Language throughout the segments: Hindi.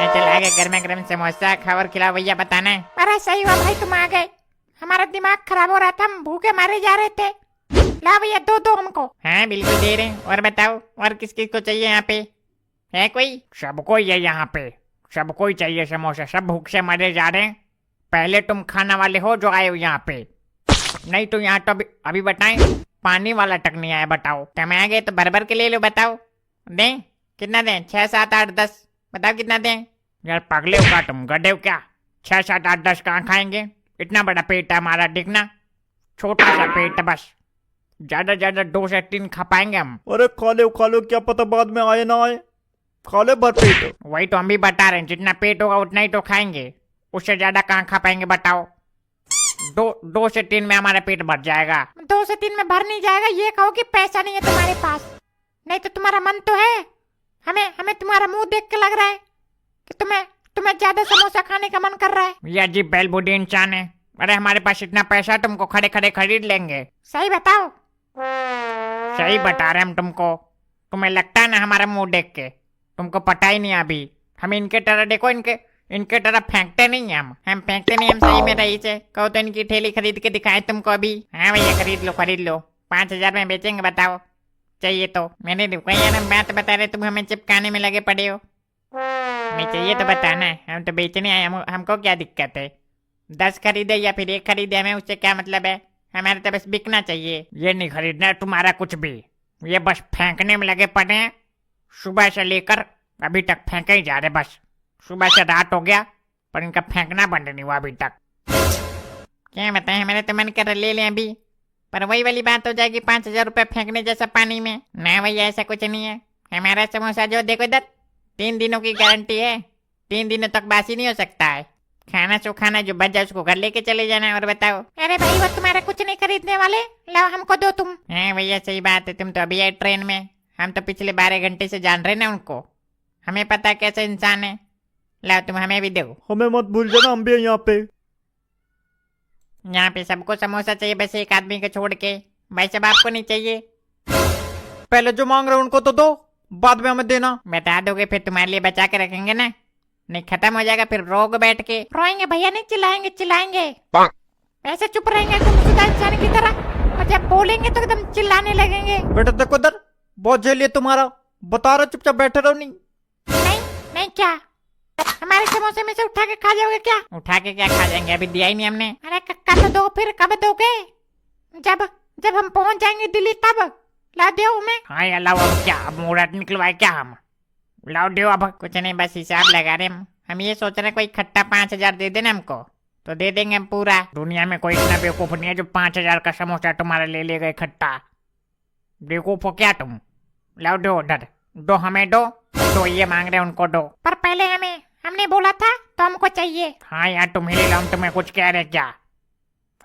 चल आगे गर्मा गर्म समोसा खबर खिलाओ भैया बताना है। अरे सही हुआ भाई तुम आ गए, हमारा दिमाग खराब हो रहा था, हम भूखे मारे जा रहे थे। ला भैया दो दो हमको। हाँ बिल्कुल दे रहे हैं। और बताओ और किस किस को चाहिए यहाँ पे, है कोई? सबको ही है यहाँ पे, सबको ही चाहिए समोसा, सब भूख से मरे जा रहे हैं। पहले तुम खाना वाले हो जो आए हो यहाँ पे, नहीं तो यहाँ तो अभी बताएं पानी वाला तक नहीं आया। बताओ तुम आ गए तो भर भर के ले लो। बताओ दें कितना दें? 6 7 8 10 बताओ कितना दें? यार पगले हो क्या तुम, गधे हो क्या? 6 7 8 10 कहाँ खाएंगे? इतना बड़ा पेट है हमारा, दिखना छोटा सा पेट है बस, ज्यादा 2 से 3 खा पाएंगे हम। अरे खा लो, क्या पता बाद में आए ना आए, खा ले भर पेट। वही तो हम भी बता रहे हैं, जितना पेट होगा उतना ही तो खाएंगे, उससे ज्यादा कहाँ खा पाएंगे बताओ। 2 से 3 में हमारा पेट भर जाएगा। 2 से 3 में भर नहीं जाएगा, ये कहो कि पैसा नहीं है तुम्हारे पास। नहीं तो तुम्हारा मन तो है, हमें तुम्हारा मुंह देख के लग रहा है कि तुम्हें ज्यादा समोसा खाने का मन कर रहा है। ये अजीब बेलबुडी इंसान है। अरे हमारे पास इतना पैसा तुमको खड़े खड़े खरीद लेंगे। सही बताओ। सही बता रहे हम तुमको, तुम्हें लगता है ना हमारा मुंह देख के, तुमको पता ही नहीं अभी। हम इनके तरह देखो, इनके तरह फेंकते नहीं हैं हम फेंकते नहीं, हम सही में रही से कहो तो इनकी ठेली खरीद के दिखाए तुमको अभी। हाँ भैया खरीद लो 5,000 में बेचेंगे बताओ चाहिए तो। मैंने भैया ना बात बता रहे, तुम हमें चिपकाने में लगे पड़े हो। नहीं चाहिए तो बताना, हम तो बेचने आए, हमको क्या दिक्कत है? 10 खरीदे या फिर 1 खरीदे, हमें उससे क्या मतलब है? हमारे तो बस बिकना चाहिए। ये नहीं खरीदना है तुम्हारा कुछ भी, ये बस फेंकने में लगे पड़े हैं। सुबह से लेकर अभी तक फेंके ही जा रहे, बस सुबह से रात हो गया पर इनका फेंकना बंद नहीं हुआ अभी तक। क्या बताएं, हमारे तो मन कर ले लें अभी, पर वही वाली बात हो जाएगी 5,000 रुपए फेंकने जैसा पानी में। ना भैया ऐसा कुछ नहीं है, हमारा समोसा जो देखो इधर 3 दिनों की गारंटी है, 3 दिनों तक बासी नहीं हो सकता है। खाना जो खाना जो बच जाए उसको घर लेके चले जाना है। और बताओ। अरे भाई वो तुम्हारा कुछ नहीं खरीदने वाले, लाओ हमको दो तुम। हाँ भैया सही बात है, तुम तो अभी आए ट्रेन में, हम तो पिछले 12 घंटे से जान रहे ना उनको, हमें पता कैसे इंसान है। लाओ तुम हमें भी दो। हमें मत भूल जाना, हम भी हैं यहाँ पे। यहाँ पे सबको समोसा चाहिए, बस एक आदमी को छोड़ के। भाई साहब आपको नहीं चाहिए? पहले जो मांग रहे हैं उनको तो दो, बाद में हमें देना। बता दोगे फिर तुम्हारे लिए बचा के रखेंगे ना, नहीं खत्म हो जाएगा फिर रोग बैठ के। रोएंगे भैया, नहीं चिल्लाएंगे। ऐसे चुप रहेंगे तुम शुदा इंसान की तरह, और जब बोलेंगे तो एकदम चिल्लाने लगेंगे। बेटा देखो इधर, बहुत झेल लिया तुम्हारा, बता रहा चुपचाप बैठे रहो। नहीं क्या हमारे समोसे में से उठा के खा जाओगे क्या? उठा के क्या खा जाएंगे, अभी दिया ही नहीं हमने। अरे कक्का तो दो, फिर कब दोगे? जब हम पहुंच जाएंगे दिल्ली तब ला दो हमें। हाँ यार लाओ, अब क्या अब मुहूर्त निकलवाए क्या हम? लाओ दो अब। कुछ नहीं बस हिसाब लगा रहे हम ये सोच रहे कोई खट्टा 5,000 दे देना हमको, तो दे देंगे हम पूरा। दुनिया में कोई इतना बेवकूफ नहीं है जो 5,000 का समोसा तुम्हारा ले गए खट्टा। बेवकूफ हो क्या तुम? लाओ दो उधर, दो हमें दो ये मांग रहे उनको दो। पर पहले हमने बोला था तो हमको चाहिए। हाँ यार तुम ही लो, हम तुम्हें कुछ कह रहे क्या?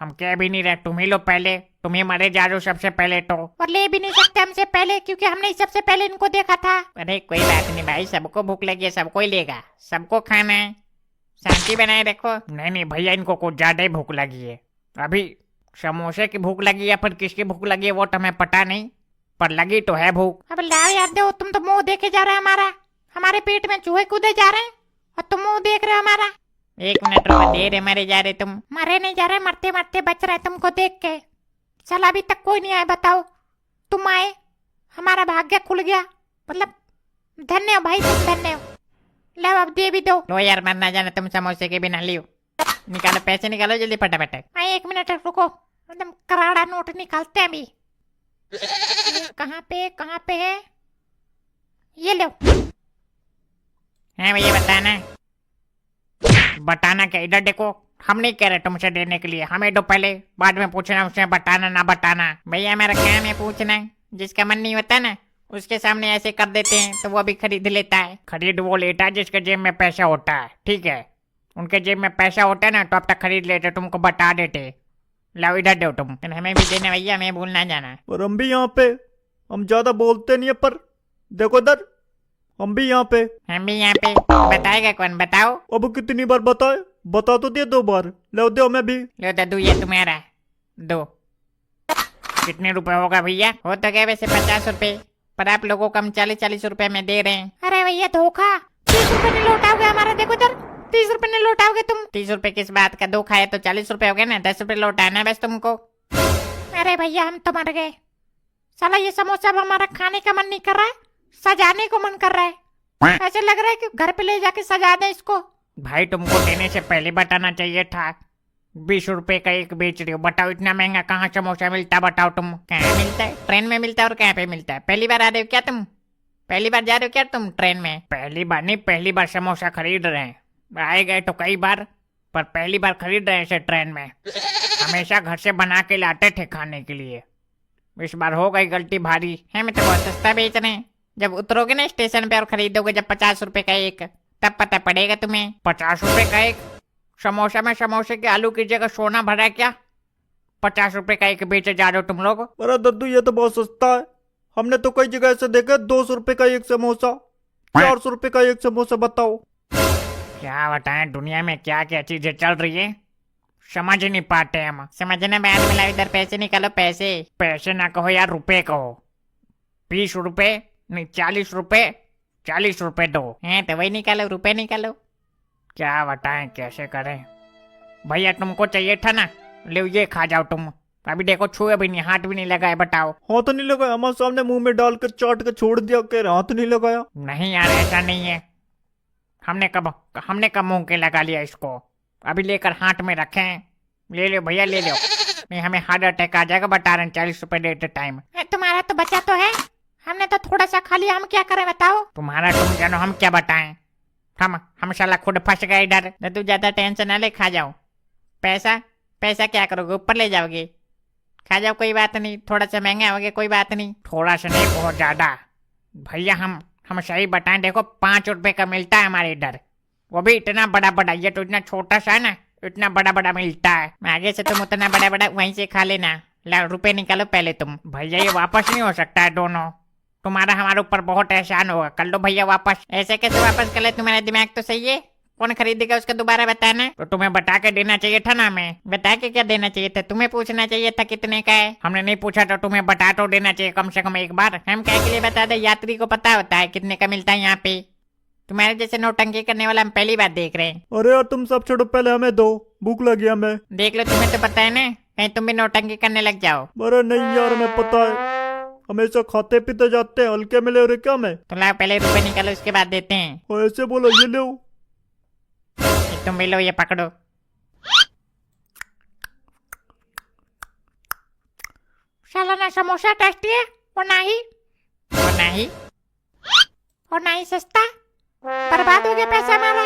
हम कह भी नहीं रहे, तुम ही लो पहले, तुम ही मरे जा रहे हो सबसे पहले तो। और ले भी नहीं सकते हमसे पहले, क्योंकि हमने सबसे पहले इनको देखा था। अरे कोई बात नहीं भाई, सबको भूख लगी है, सबको ही लेगा, सबको खाना है, शांति बनाए रखो। नहीं भैया, इनको कुछ ज्यादा ही भूख लगी है। अभी समोसे की भूख लगी या फिर किसकी भूख लगी है वो तो हमें पता नहीं, पर लगी तो है भूख। अब लाओ यार दो, तुम तो मुंह देखे जा रहे हो, हमारे पेट में चूहे कूदे जा रहे हैं और तुम मुंह देख रहे हो हमारा। 1 मिनट रुको, दे रहे मरे जा रहे तुम। मरे नहीं जा रहे, मरते मरते बच रहे तुमको देख के। चल अभी तक कोई नहीं आया, बताओ तुम आए, हमारा भाग्य खुल गया। मतलब धन्य हो भाई, तुम धन्य हो। लो अब दे भी दो। लो यार मर ना जाना तुम समोसे के बिना। लियो निकालो, पैसे निकालो जल्दी फटाफट। 1 मिनट रुको, एकदम कराड़ा नोट निकालते हैं अभी। कहाँ पे है? ये लो। हाँ भैया बताना क्या? इधर देखो, हम नहीं कह रहे तुमसे देने के लिए, हमें दो पहले, बाद में पूछना उसने बताना ना बताना। भैया हमारा काम है पूछना, जिसका मन नहीं होता ना उसके सामने ऐसे कर देते हैं तो वो भी खरीद लेता है। खरीद वो लेता है जिसके जेब में पैसा होता है, ठीक है? उनके जेब में पैसा होता है ना तो अब तक खरीद लेते, तुमको बता देते। लाओ इधर दो तुम। हमें भी देना भैया, हमें भूल ना जाना। और हम भी यहाँ पे, हम ज्यादा बोलते नहीं है पर देखो इधर, हम भी यहाँ पे। हम भी यहाँ पे। बताएगा कौन? बताओ। अब कितनी बार बताए? बता तो दिया 2 बार। लो दो हमें भी। लो दादू ये तुम्हारा दो। कितने रुपए होगा भैया? हो तो गए वैसे 50 रुपए, पर आप लोगों को हम 40-40 रुपए में दे रहे हैं। अरे भैया धोखा, 30 रुपए नहीं लौटाओगे हमारा देखो इधर, 30 रुपए नहीं लौटाओगे तुम? 30 रुपए किस बात का? 2 खाए तो 40 रुपए हो गए ना। 10 रुपए लौटाना है बस तुमको। अरे भैया हम तो मर गए। साला ये समोसा अब हमारा खाने का मन नहीं कर रहा है, सजाने को मन कर रहा है। ऐसे लग रहा है कि घर पे ले जाके सजा दे इसको। भाई तुमको देने से पहले बताना चाहिए था। 20 रुपए का एक बेच रहे हो, बताओ इतना महंगा कहाँ समोसा मिलता? बताओ तुम। कहाँ मिलता है? ट्रेन में मिलता है। और कहाँ पे मिलता है? पहली बार आ रहे हो क्या तुम? पहली बार जा रहे हो क्या तुम ट्रेन में? पहली बार नहीं, पहली बार समोसा खरीद रहे हैं। आए गए तो कई बार, पर पहली बार खरीद रहे हैं इसे ट्रेन में। हमेशा घर से बना के लाते थे खाने के लिए, इस बार हो गई गलती भारी। है मैं तो बहुत सस्ता बेच रहे हैं। जब उतरोगे ना स्टेशन पे और खरीदोगे जब 50 रुपए का एक, तब पता पड़ेगा तुम्हें। 50 रुपए का एक समोसा में समोसे के आलू की जगह सोना भरा है क्या? 50 रुपए का एक बेचे जा रहे हो तुम लोग। अरे दद्दू ये तो बहुत सस्ता है। हमने तो कई जगह ऐसे देखा 200 रुपए का एक समोसा, 400 रुपए का एक समोसा। बताओ क्या बताएं, दुनिया में क्या क्या चीजें चल रही है समझ नहीं पाते हम। समझना बैठ मिला, इधर पैसे निकालो पैसे। पैसे ना कहो यार, रुपए कहो। 20 रुपए नहीं, 40 रुपए। 40 रुपए दो। हैं तो वही निकालो, रुपए निकालो। क्या बताएं कैसे करें? भैया तुमको चाहिए था ना, ले ये खा जाओ तुम। अभी देखो छुए भी नहीं, हाथ भी नहीं लगाए। बताओ। हाथ नहीं लगाया? हमारे सामने मुंह में डालकर चाट के छोड़ दिया, कह रहे हाथ नहीं लगाया। नहीं यार ऐसा नहीं है, हमने कब मुंह के लगा लिया इसको। अभी लेकर हाथ में रखे हैं। ले लो भैया ले लो, नहीं हमें हार्ट अटैक आ जाएगा। बता रहे हैं 40 रुपए देते टाइम। तुम्हारा तो बचा तो है, हमने तो थोड़ा सा खा लिया, हम क्या करें बताओ? तुम्हारा तुम जानो, हम क्या बताएं। हम साला खुद फंस गए इधर। तो तू ज्यादा टेंशन ना ले, खा जाओ। पैसा क्या करोगे? ऊपर ले जाओगे? खा जाओ, कोई बात नहीं। थोड़ा सा महंगा हो गया, कोई बात नहीं। थोड़ा सा नहीं, बहुत ज्यादा। भैया हम सही बताएं, देखो 5 रुपए का मिलता है हमारे इधर, वो भी इतना बड़ा बड़ा। ये तो इतना छोटा सा है ना, इतना बड़ा बड़ा मिलता है। आगे से तुम उतना बड़ा बड़ा वहीं से खा लेना। ला रुपए निकालो पहले तुम। भैया ये वापस नहीं हो सकता है दोनों। तुम्हारा हमारे ऊपर बहुत एहसान होगा, कर लो भैया वापस। ऐसे कैसे वापस कर ले? तुम्हारा दिमाग तो सही है। कौन खरीदेगा उसका दोबारा बताना। तो तुम्हें बता के देना चाहिए था ना हमें। बता के क्या देना चाहिए था? तुम्हें पूछना चाहिए था कितने का है। हमने नहीं पूछा तो तुम्हें बता तो देना चाहिए कम से कम एक बार। हम क्या के लिए बता दे? यात्री को पता होता है कितने का मिलता है यहाँ पे। तुम्हारे जैसे नौटंकी करने वाला हम पहली बार देख रहे हैं। अरे यार तुम सब छोड़ो, पहले हमें दो, भूख लगी हमें। देख लो, तुम्हें तो पता है ना, कहीं तुम भी नौटंकी करने लग जाओ। अरे नहीं यार हमें पता है, हमेशा खाते पीते जाते हैं, हल्के में ले रहे क्या मैं? तो लाओ पहले रुपए निकालो, उसके बाद देते हैं। और ऐसे बोलो, ये लो। तुम भी लो, ये पकड़ो। साला ना समोसा टेस्टी है और ना ही सस्ता। बर्बाद हो गया पैसा हमारा।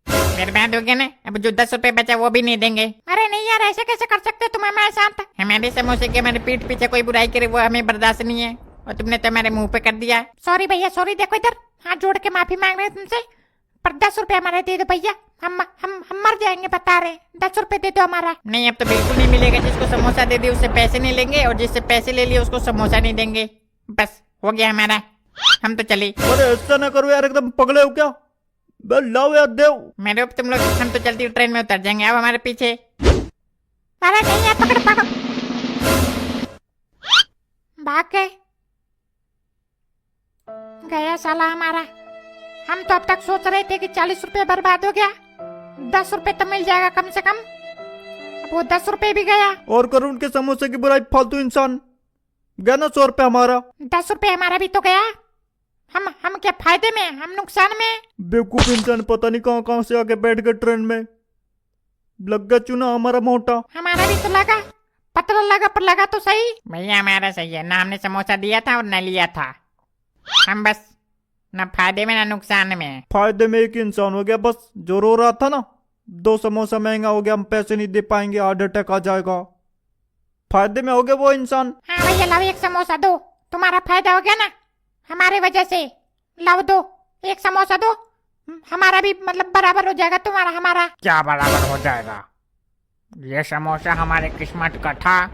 बर्बाद हो गया ना। अब जो 10 रुपए बचा वो भी नहीं देंगे। अरे नहीं यार, ऐसे कैसे कर सकते हो तुम हमारे साथ? हमारे समोसे के हमारे पीठ पीछे कोई बुराई करे वो हमें बर्दाश्त नहीं है, और तुमने तो हमारे मुंह पे कर दिया। सॉरी भैया सॉरी, देखो इधर हाथ जोड़ के माफी मांग रहे हैं तुमसे, पर 10 रुपए हमारे दे दो भैया। हम मर जाएंगे बता रहे। 10 रुपए दे दो हमारा। नहीं अब तो बिल्कुल नहीं मिलेगा। जिसको समोसा दे दिए उससे पैसे नहीं लेंगे, और जिससे पैसे ले लिए उसको समोसा नहीं देंगे। बस हो गया हमारा, हम तो चले। अरे ऐसा ना करो यार, एकदम पगले हो क्या? बे लाओ यार देव। मेरे तुम लोग, हम तो चलती ट्रेन में उतर जाएंगे। अब हमारे पीछे। अरे नहीं यार, पकड़ भाग गया साला हमारा। हम तो अब तक सोच रहे थे कि 40 रुपए बर्बाद हो गया, 10 रुपए तो मिल जाएगा कम से कम। अब वो 10 रुपए भी गया। और करो उनके समोसे की बुराई, फालतू इंसान। गया ना 100 रुपए हमारा। 10 रुपए हमारा भी तो गया। हम क्या फायदे में, हम नुकसान में। बेवकूफ इंसान, पता नहीं कहाँ कहाँ से आके बैठ गए ट्रेन में। लग गया चूना हमारा मोटा। हमारा भी तो लगा, पतला लगा, पर लगा तो सही। भैया हमारा सही है ना, हमने समोसा दिया था और न लिया था। हम बस न फायदे में न नुकसान में। फायदे में एक इंसान हो गया बस, जो रो रहा था ना 2 समोसा महंगा हो गया, हम पैसे नहीं दे पाएंगे, हार्ट अटैक आ जाएगा। फायदे में हो गया वो इंसान। हाँ भैया लाओ एक समोसा दो, तुम्हारा फायदा हो गया ना हमारे वजह से। लाओ दो, एक समोसा दो, हमारा भी मतलब बराबर हो जाएगा तुम्हारा हमारा। क्या बराबर हो जाएगा? ये समोसा हमारे किस्मत का था,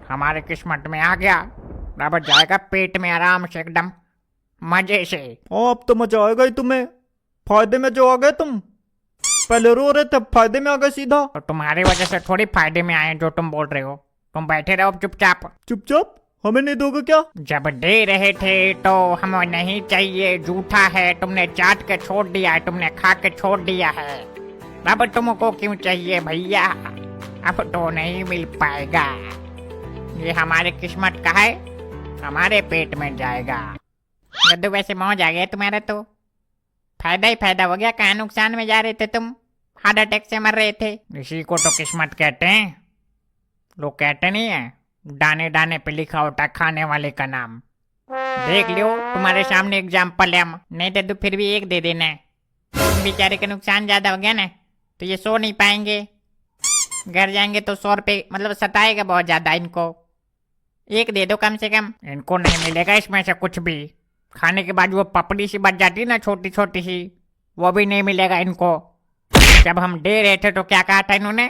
हमारे किस्मत में आ गया, बराबर जाएगा पेट में आराम से एकदम मजे से। अब तो मजा आएगा ही तुम्हें। फायदे में जो आ गए तुम, पहले रो रहे थे, फायदे में आ गए सीधा। तो तुम्हारी वजह से थोड़ी फायदे में आए जो तुम बोल रहे हो। तुम बैठे रहो चुपचाप। चुपचाप? हमें नहीं दोगे क्या? जब दे रहे थे तो हमें नहीं चाहिए, झूठा है, तुमने चाट के छोड़ दिया है, तुमने खा के छोड़ दिया है। अब तुमको क्यों चाहिए भैया? अब तो नहीं मिल पाएगा, ये हमारे किस्मत का है, हमारे पेट में जाएगा। गद्दू वैसे मौज आ गया तुम्हारा तो, फायदा ही फायदा हो गया। कहाँ नुकसान में जा रहे थे तुम, हार्ट अटैक से मर रहे थे। इसी को तो किस्मत कहते हैं। लोग कहते नहीं है, दाने दाने पे लिखा होता है खाने वाले का नाम। देख लियो, तुम्हारे सामने एग्जाम्पल है हम। नहीं दे तो फिर भी एक दे देना। तुम बेचारे का नुकसान ज्यादा हो गया ना, तो ये सो नहीं पाएंगे। घर जाएंगे तो 100 रुपये मतलब सताएगा बहुत ज्यादा इनको। एक दे दो कम से कम। इनको नहीं मिलेगा इसमें से कुछ भी। खाने के बाद वो पपड़ी सी बच जाती है ना, छोटी छोटी सी, वो भी नहीं मिलेगा इनको। जब हम दे रहे थे तो क्या कहा था इन्होंने?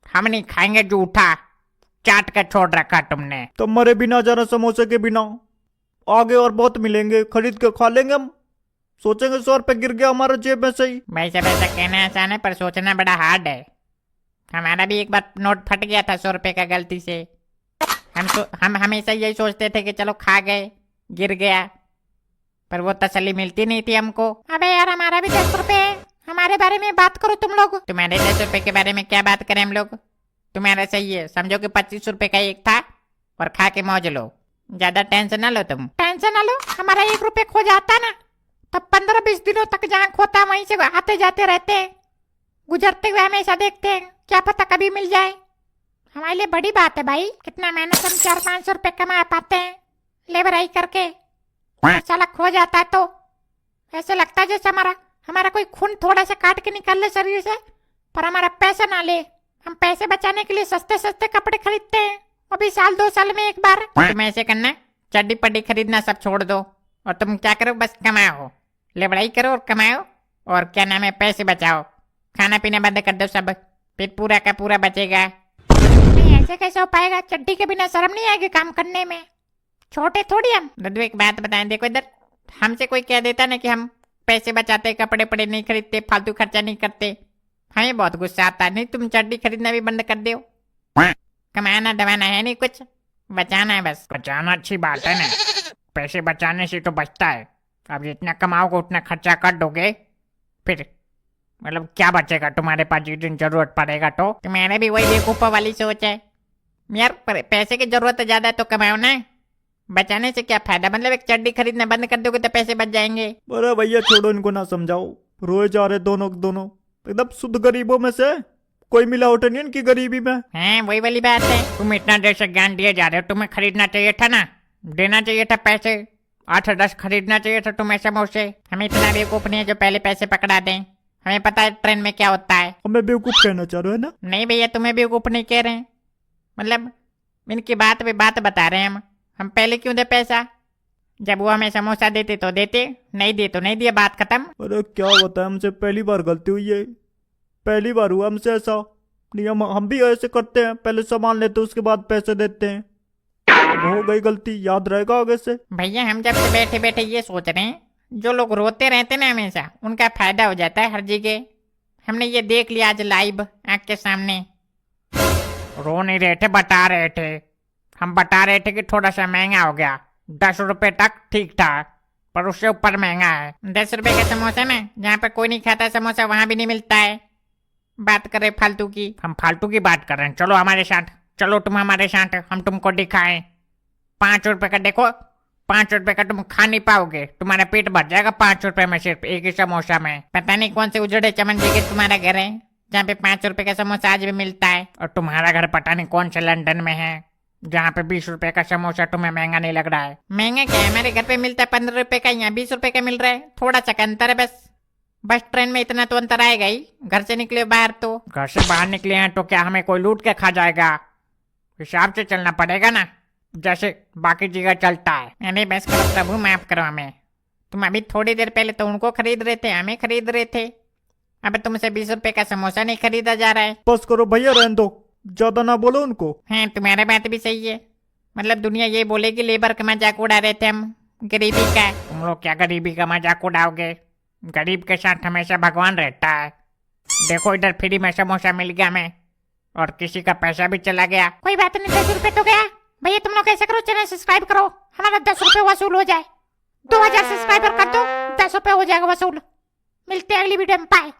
हम नहीं खाएंगे, झूठा, चाट कर छोड़ रखा तुमने। तो मरे बिना जाना समोसे के बिना, आगे और बहुत मिलेंगे, खरीद के खा लेंगे हम। सोचेंगे 100 रुपये गिर गया हमारा जेब में से ही। वैसा वैसा कहना आसान है पर सोचना बड़ा हार्ड है। हमारा भी एक बार नोट फट गया था 100 रुपये का गलती से। हम हमेशा यही सोचते थे कि चलो खा गए, गिर गया, पर वो तसल्ली मिलती नहीं थी हमको। अबे यार हमारा भी 10 रुपए है, हमारे बारे में बात करो तुम लोग। तुम्हारे 10 रुपए के बारे में क्या बात करें हम लोग? तुम्हारा सही है, समझो कि 25 रुपए का एक था और खा के मौज लो, ज्यादा टेंशन ना लो तुम। टेंशन ना लो, हमारा 1 रुपये खो जाता ना तब 15-20 दिनों तक जहाँ खोता वहीं से आते जाते रहते हैं, गुजरते हुए हमेशा देखते हैं, क्या पता कभी मिल जाए। हमारे लिए बड़ी बात है भाई, कितना मेहनत हम 400-500 रुपये कमा पाते हैं लेबराई करके, साला खो जाता है तो ऐसे लगता है जैसे हमारा कोई खून थोड़ा सा काट के निकाल ले शरीर से, पर हमारा पैसा ना ले। हम पैसे बचाने के लिए सस्ते सस्ते कपड़े खरीदते हैं, वो भी साल 2 साल में एक बार। तुम ऐसे करना, चड्डी पड्डी खरीदना सब छोड़ दो और तुम क्या करो, बस कमाओ, लेबड़ाई करो और कमाओ, और क्या नाम है, पैसे बचाओ, खाना पीना बंद कर दो सब, फिर पूरा का पूरा बचेगा। नहीं ऐसे कैसे हो पाएगा, चड्डी के बिना शर्म नहीं आएगी काम करने में, छोटे थोड़ी हम। दद्दू एक बात बताएं, देखो इधर, हमसे कोई कह देता ना कि हम पैसे बचाते, कपड़े पड़े नहीं खरीदते, फालतू खर्चा नहीं करते, हमें बहुत गुस्सा आता है। नहीं तुम चड्डी खरीदना भी बंद कर दो, कमाना दबाना है नहीं कुछ, बचाना है बस। बचाना अच्छी बात है ना, पैसे बचाने से तो बचता है। अब जितना कमाओगे उतना खर्चा कर दोगे, फिर मतलब क्या बचेगा तुम्हारे पास जिस दिन जरूरत पड़ेगा तो। तुम्हारे भी वही बेवकूफा वाली सोच है यार, पैसे की जरूरत ज्यादा है तो कमाओ ना, बचाने से क्या फायदा। मतलब एक चड्डी खरीदना बंद कर दोगे तो पैसे बच जाएंगे। अरे भैया छोड़ो, इनको ना समझाओ, रोए जा रहे दोनों एकदम शुद्ध गरीबों में से, कोई मिलावट नहीं इनकी गरीबी में। हाँ वही वाली बात है। तुम इतना देर से ज्ञान दिए जा रहे हो, तुम्हें खरीदना चाहिए था ना, देना चाहिए था पैसे, 8-10 खरीदना चाहिए था तुम्हें समोसे। हमें इतना बेवकूफ नहीं है जो पहले पैसे पकड़ा दें, हमें पता है ट्रेन में क्या होता है। हमें बेवकूफ कहना चाह रहे हो है ना? नहीं भैया तुम्हें बेवकूफ नहीं कह रहे हैं, मतलब इनकी बात पे बात बता रहे हैं हम पहले क्यों दे पैसा, जब वो हमें समोसा देते तो देते, नहीं दिए तो नहीं दिए, बात खत्म। अरे क्या बताए, हमसे पहली बार गलती हुई है, पहली बार हुआ हमसे ऐसा। नहीं हम भी ऐसे करते हैं, पहले सामान लेते उसके बाद पैसे देते हैं। अब हो गई गलती, याद रहेगा आगे से। भैया हम जब से बैठे बैठे ये सोच रहे हैं, जो लोग रोते रहते ना हमेशा, उनका फायदा हो जाता है हर जगह। हमने ये देख लिया आज लाइव आंख के सामने। रो नहीं रहे थे, बता रहे थे, हम बता रहे थे कि थोड़ा सा महंगा हो गया, 10 रुपए तक ठीक था, पर उससे ऊपर महंगा है। 10 रुपए का समोसा ना, जहाँ पे कोई नहीं खाता समोसा वहाँ भी नहीं मिलता है। बात करे फालतू की। हम फालतू की बात कर रहे हैं, चलो हमारे साथ, चलो तुम हमारे साथ, हम तुमको दिखाएं। 5 रुपए का देखो, 5 रुपए का तुम खा नहीं पाओगे, तुम्हारा पेट भर जाएगा 5 रुपए में, सिर्फ एक ही समोसा में। पता नहीं कौन से उजड़े चमन जी के तुम्हारा घर है जहाँ पे 5 रुपए का समोसा आज भी मिलता है। और तुम्हारा घर पता नहीं कौन से लंदन में है, जहाँ पे 20 रुपए का समोसा तुम्हें महंगा नहीं लग रहा है। महंगा क्या है, हमारे घर पे मिलता है 15 रुपए का, यहाँ 20 रुपए का मिल रहा है, थोड़ा सा का अंतर है बस। बस ट्रेन में इतना तो अंतर आएगा ही, घर से निकले बाहर तो। घर से बाहर निकले हैं तो क्या हमें कोई लूट के खा जाएगा? हिसाब से चलना पड़ेगा ना, जैसे बाकी जगह चलता है। अरे बस करो प्रभु, माफ करो हमें। तुम अभी थोड़ी देर पहले तो उनको खरीद रहे थे, हमें खरीद रहे थे, अब तुमसे 20 रुपए का समोसा नहीं खरीदा जा रहा है। बस करो भैया, रहने दो, ज्यादा ना बोलो उनको। हाँ तुम्हारा बात भी सही है, मतलब दुनिया ये बोलेगी लेबर का मजाक उड़ा रहे थे हम, गरीबी का। तुम लोग क्या गरीबी का मजाक उड़ाओगे? गरीब के साथ हमेशा भगवान रहता है। देखो इधर फ्री में समोसा मिल गया हमें, और किसी का पैसा भी चला गया। कोई बात नहीं, 10 रुपए तो गया, भैया तुम लोग ऐसे करो, चैनल सब्सक्राइब करो, हमारा 10 रुपए वसूल हो जाए। 2000 सब्सक्राइबर कर दो, 10 रुपए हो जाएगा वसूल। मिलते हैं अगली वीडियो में, बाय।